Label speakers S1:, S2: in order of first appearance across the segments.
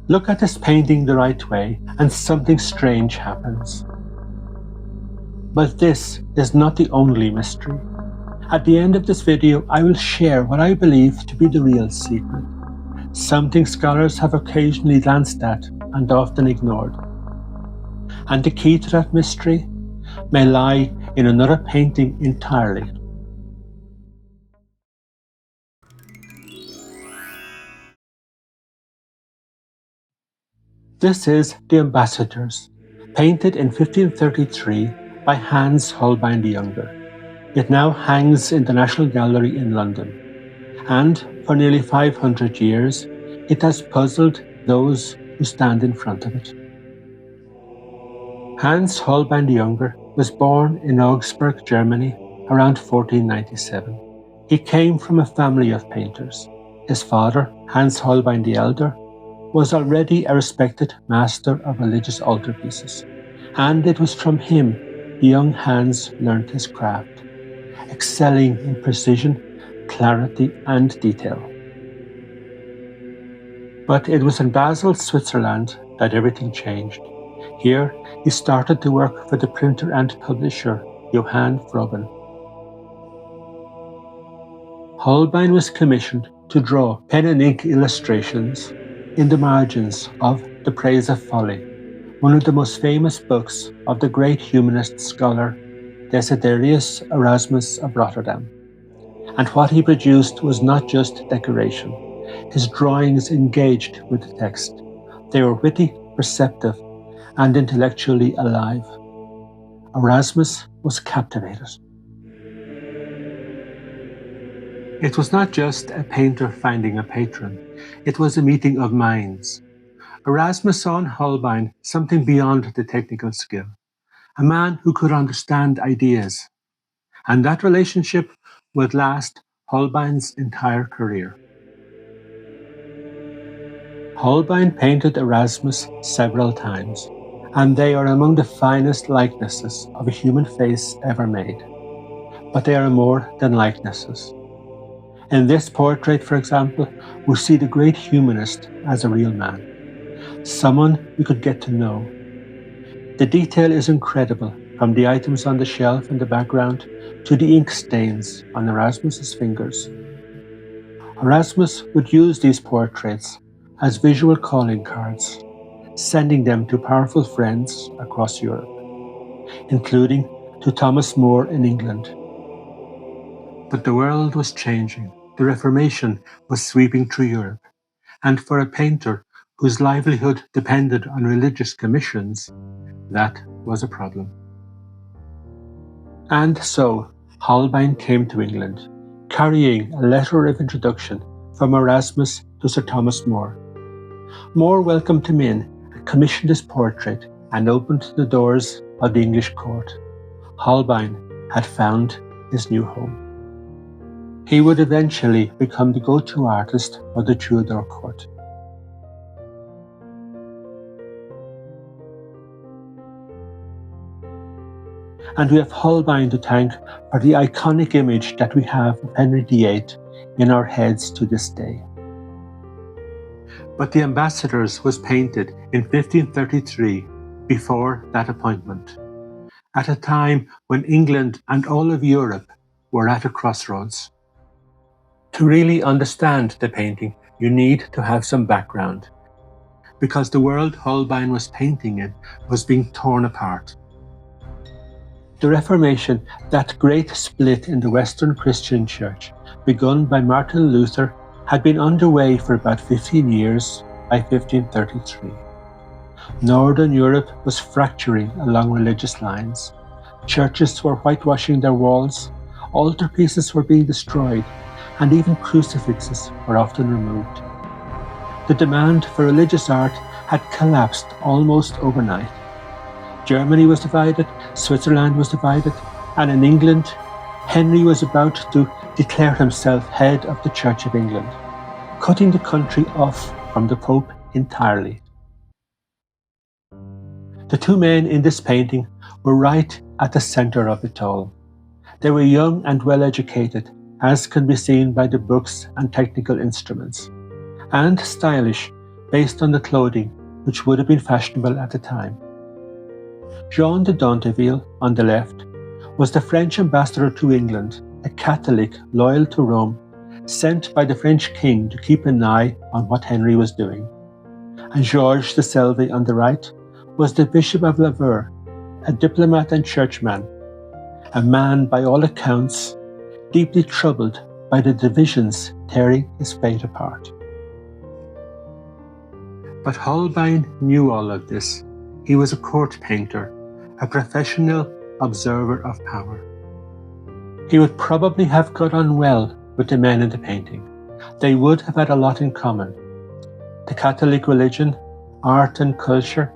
S1: Look at this painting the right way and something strange happens. But this is not the only mystery. At the end of this video, I will share what I believe to be the real secret, something scholars have occasionally glanced at and often ignored. And the key to that mystery may lie in another painting entirely. This is The Ambassadors, painted in 1533 by Hans Holbein the Younger. It now hangs in the National Gallery in London, and for nearly 500 years it has puzzled those who stand in front of it. Hans Holbein the Younger was born in Augsburg, Germany around 1497. He came from a family of painters. His father, Hans Holbein the Elder, was already a respected master of religious altarpieces, and it was from him the young Hans learned his craft, excelling in precision, clarity, and detail. But it was in Basel, Switzerland that everything changed. Here he started to work for the printer and publisher Johann Froben. Holbein was commissioned to draw pen and ink illustrations in the margins of the Praise of Folly, one of the most famous books of the great humanist scholar Desiderius Erasmus of Rotterdam. And what he produced was not just decoration. His drawings engaged with the text. They were witty, perceptive, and intellectually alive. Erasmus was captivated. It was not just a painter finding a patron, it was a meeting of minds. Erasmus saw in Holbein something beyond the technical skill, a man who could understand ideas, and that relationship would last Holbein's entire career. Holbein painted Erasmus several times, and they are among the finest likenesses of a human face ever made. But they are more than likenesses. In this portrait, for example, we see the great humanist as a real man, someone we could get to know. The detail is incredible, from the items on the shelf in the background to the ink stains on Erasmus's fingers. Erasmus would use these portraits as visual calling cards, sending them to powerful friends across Europe, including to Thomas More in England. But the world was changing. The Reformation was sweeping through Europe, and for a painter whose livelihood depended on religious commissions, that was a problem. And so Holbein came to England, carrying a letter of introduction from Erasmus to Sir Thomas More. More welcomed him in, commissioned his portrait, and opened the doors of the English court. Holbein had found his new home. He would eventually become the go-to artist of the Tudor court. And we have Holbein to thank for the iconic image that we have of Henry VIII in our heads to this day. But The Ambassadors was painted in 1533, before that appointment, at a time when England and all of Europe were at a crossroads. To really understand the painting, you need to have some background, because the world Holbein was painting in was being torn apart. The Reformation, that great split in the Western Christian Church, begun by Martin Luther, had been underway for about 15 years by 1533. Northern Europe was fracturing along religious lines. Churches were whitewashing their walls, altarpieces were being destroyed, and even crucifixes were often removed. The demand for religious art had collapsed almost overnight. Germany was divided, Switzerland was divided, and in England, Henry was about to declare himself head of the Church of England, cutting the country off from the Pope entirely. The two men in this painting were right at the center of it all. They were young and well-educated, as can be seen by the books and technical instruments, and stylish, based on the clothing which would have been fashionable at the time. Jean de Danteville, on the left, was the French ambassador to England, a Catholic loyal to Rome, sent by the French king to keep an eye on what Henry was doing. And Georges de Selve, on the right, was the Bishop of Laveur, a diplomat and churchman, a man by all accounts deeply troubled by the divisions tearing his faith apart. But Holbein knew all of this. He was a court painter, a professional observer of power. He would probably have got on well with the men in the painting. They would have had a lot in common: the Catholic religion, art and culture,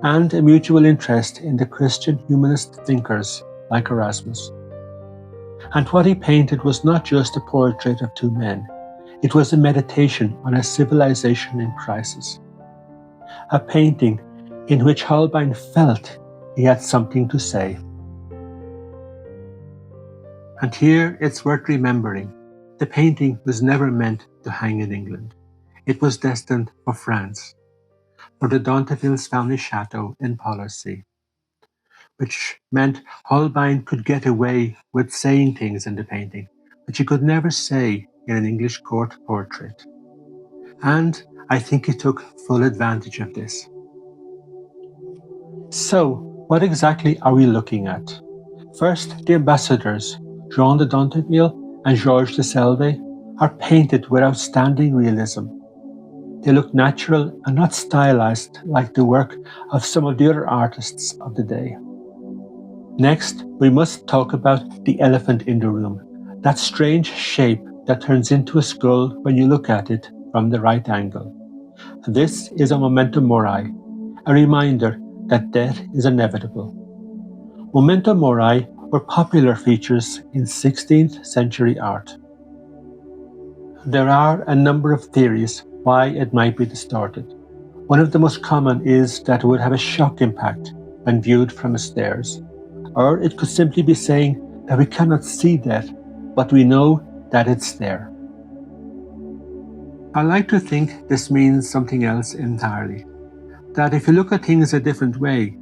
S1: and a mutual interest in the Christian humanist thinkers like Erasmus. And what he painted was not just a portrait of two men, it was a meditation on a civilization in crisis. A painting in which Holbein felt he had something to say. And here it's worth remembering, the painting was never meant to hang in England. It was destined for France, for the Dantevilles' family chateau in Policy, which meant Holbein could get away with saying things in the painting which he could never say in an English court portrait. And I think he took full advantage of this. So, what exactly are we looking at? First, the ambassadors, Jean de Danteville and Georges de Selve, are painted with outstanding realism. They look natural and not stylized like the work of some of the other artists of the day. Next, we must talk about the elephant in the room, that strange shape that turns into a skull when you look at it from the right angle. This is a memento mori, a reminder that death is inevitable. Memento mori were popular features in 16th century art. There are a number of theories why it might be distorted. One of the most common is that it would have a shock impact when viewed from the stairs, or it could simply be saying that we cannot see death, but we know that it's there. I like to think this means something else entirely, that if you look at things a different way,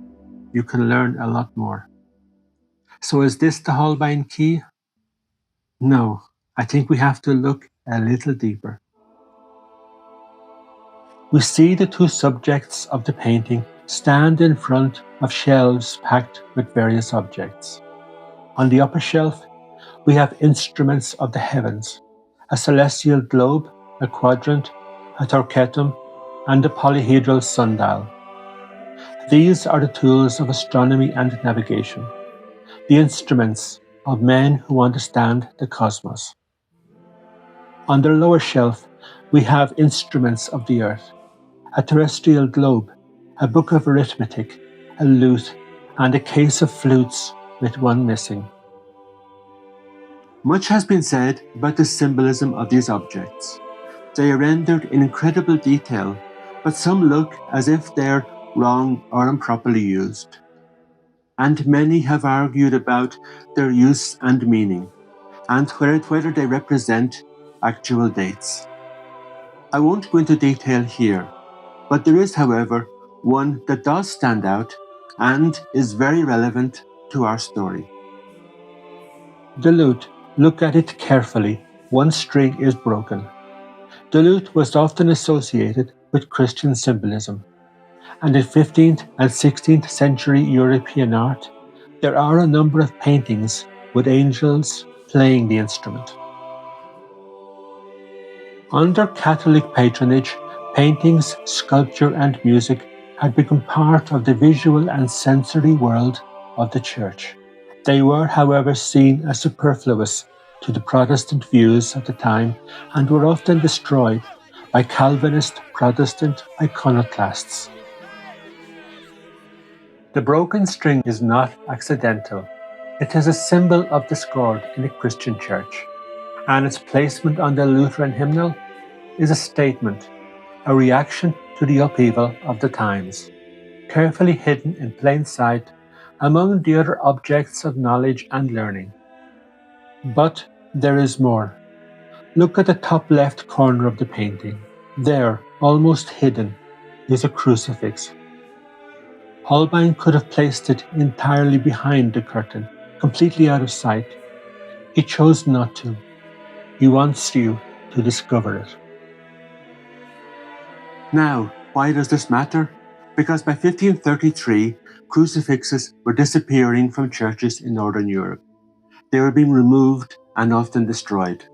S1: you can learn a lot more. So is this the Holbein Key? No, I think we have to look a little deeper. We see the two subjects of the painting stand in front of shelves packed with various objects. On the upper shelf, we have instruments of the heavens, a celestial globe, a quadrant, a torquetum, and a polyhedral sundial. These are the tools of astronomy and navigation, the instruments of men who understand the cosmos. On the lower shelf, we have instruments of the earth, a terrestrial globe, a book of arithmetic, a lute, and a case of flutes with one missing. Much has been said about the symbolism of these objects. They are rendered in incredible detail, but some look as if they're wrong or improperly used. And many have argued about their use and meaning, and whether they represent actual dates. I won't go into detail here, but there is, however, one that does stand out and is very relevant to our story. The lute, look at it carefully, one string is broken. The lute was often associated with Christian symbolism, and in 15th and 16th century European art, there are a number of paintings with angels playing the instrument. Under Catholic patronage, paintings, sculpture, and music had become part of the visual and sensory world of the Church. They were, however, seen as superfluous to the Protestant views of the time and were often destroyed by Calvinist Protestant iconoclasts. The broken string is not accidental. It is a symbol of discord in the Christian Church, and its placement on the Lutheran hymnal is a statement, a reaction to the upheaval of the times, carefully hidden in plain sight among the other objects of knowledge and learning. But there is more. Look at the top left corner of the painting. There, almost hidden, is a crucifix. Holbein could have placed it entirely behind the curtain, completely out of sight. He chose not to. He wants you to discover it. Now, why does this matter? Because by 1533, crucifixes were disappearing from churches in Northern Europe. They were being removed and often destroyed.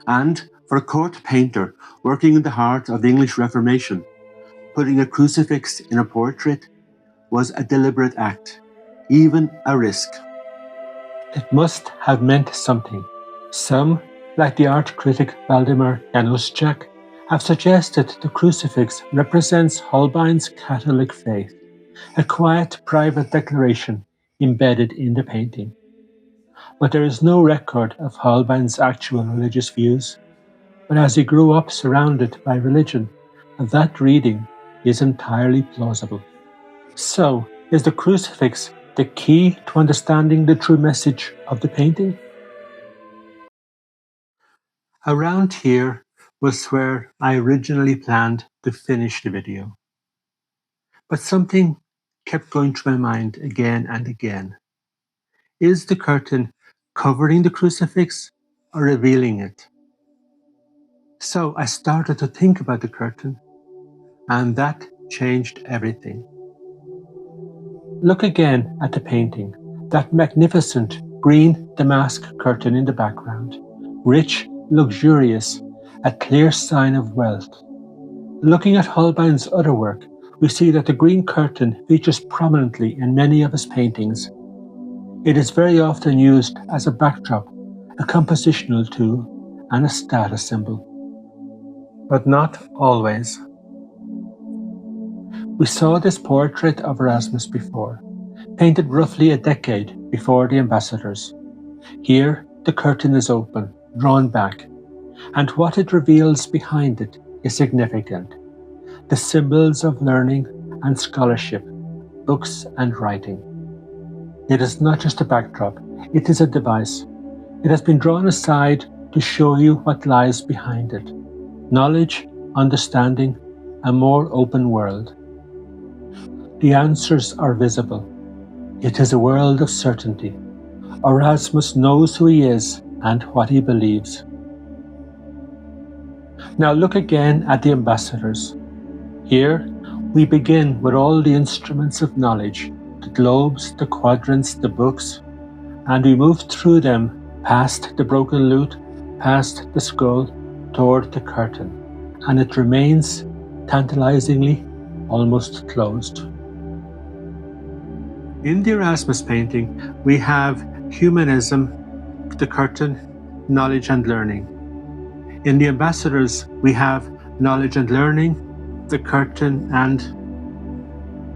S1: And for a court painter working in the heart of the English Reformation, putting a crucifix in a portrait was a deliberate act, even a risk. It must have meant something. Some, like the art critic Valdemar Januszczak, have suggested the crucifix represents Holbein's Catholic faith, a quiet private declaration embedded in the painting. But there is no record of Holbein's actual religious views. But as he grew up surrounded by religion, that reading is entirely plausible. So, is the crucifix the key to understanding the true message of the painting? Around here was where I originally planned to finish the video. But something kept going through my mind again and again. Is the curtain covering the crucifix or revealing it? So I started to think about the curtain, and that changed everything. Look again at the painting, that magnificent green damask curtain in the background, rich, luxurious, a clear sign of wealth. Looking at Holbein's other work, we see that the green curtain features prominently in many of his paintings. It is very often used as a backdrop, a compositional tool, and a status symbol. But not always. We saw this portrait of Erasmus before, painted roughly a decade before the ambassadors. Here, the curtain is open, drawn back, and what it reveals behind it is significant. The symbols of learning and scholarship, books and writing. It is not just a backdrop, it is a device. It has been drawn aside to show you what lies behind it. Knowledge, understanding, a more open world. The answers are visible. It is a world of certainty. Erasmus knows who he is and what he believes. Now look again at the ambassadors. Here, we begin with all the instruments of knowledge, the globes, the quadrants, the books, and we move through them past the broken lute, past the skull, toward the curtain, and it remains tantalizingly almost closed. In the Erasmus painting, we have humanism, the curtain, knowledge and learning. In the ambassadors, we have knowledge and learning, the curtain and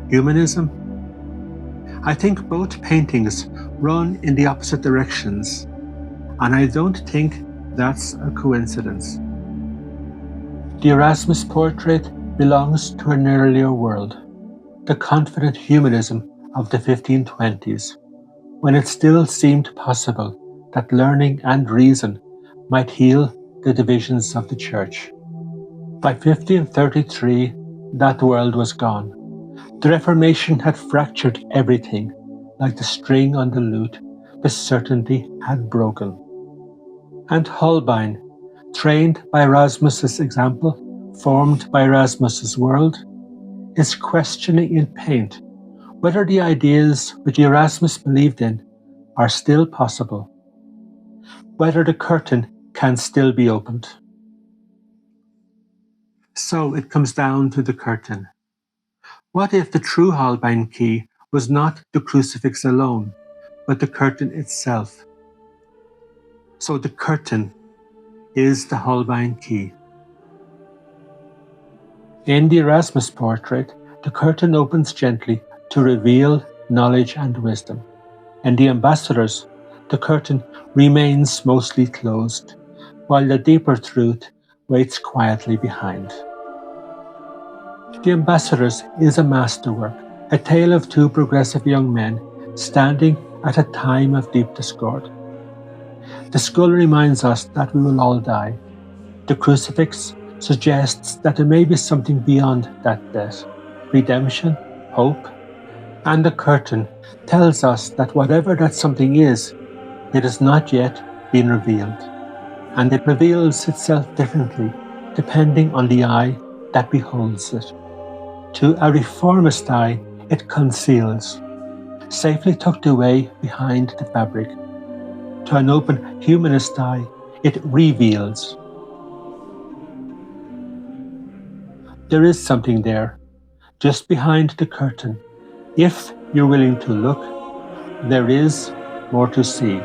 S1: humanism. I think both paintings run in the opposite directions, and I don't think that's a coincidence. The Erasmus portrait belongs to an earlier world, the confident humanism of the 1520s, when it still seemed possible that learning and reason might heal the divisions of the Church. By 1533, that world was gone. The Reformation had fractured everything, like the string on the lute, the certainty had broken. And Holbein, trained by Erasmus's example, formed by Erasmus's world, is questioning in paint whether the ideas which Erasmus believed in are still possible, whether the curtain can still be opened. So it comes down to the curtain. What if the true Holbein Key was not the crucifix alone, but the curtain itself? So the curtain is the Holbein Key. In the Erasmus portrait, the curtain opens gently to reveal knowledge and wisdom. In the ambassadors, the curtain remains mostly closed, while the deeper truth waits quietly behind. The ambassadors is a masterwork, a tale of two progressive young men standing at a time of deep discord. The skull reminds us that we will all die. The crucifix suggests that there may be something beyond that debt, redemption, hope, and the curtain tells us that whatever that something is, it has not yet been revealed, and it reveals itself differently depending on the eye that beholds it. To a reformist eye, it conceals, safely tucked away behind the fabric. To an open humanist eye, it reveals. There is something there, just behind the curtain. If you're willing to look, there is more to see.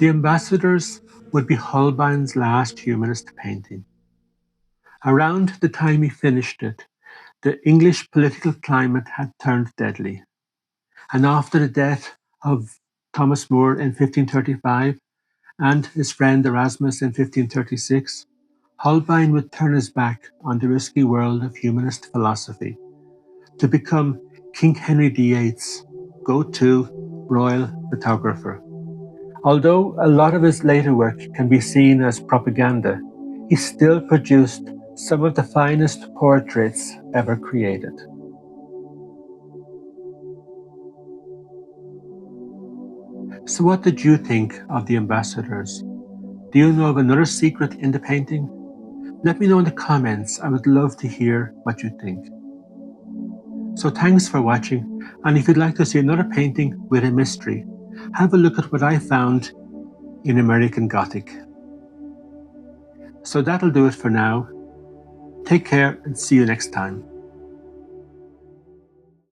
S1: The Ambassadors would be Holbein's last humanist painting. Around the time he finished it, the English political climate had turned deadly, and after the death of Thomas More in 1535 and his friend Erasmus in 1536, Holbein would turn his back on the risky world of humanist philosophy to become King Henry VIII's go-to royal photographer. Although a lot of his later work can be seen as propaganda, he still produced some of the finest portraits ever created. So what did you think of the Ambassadors? Do you know of another secret in the painting? Let me know in the comments. I would love to hear what you think. So thanks for watching, and if you'd like to see another painting with a mystery, have a look at what I found in American Gothic. So that'll do it for now. Take care and see you next time.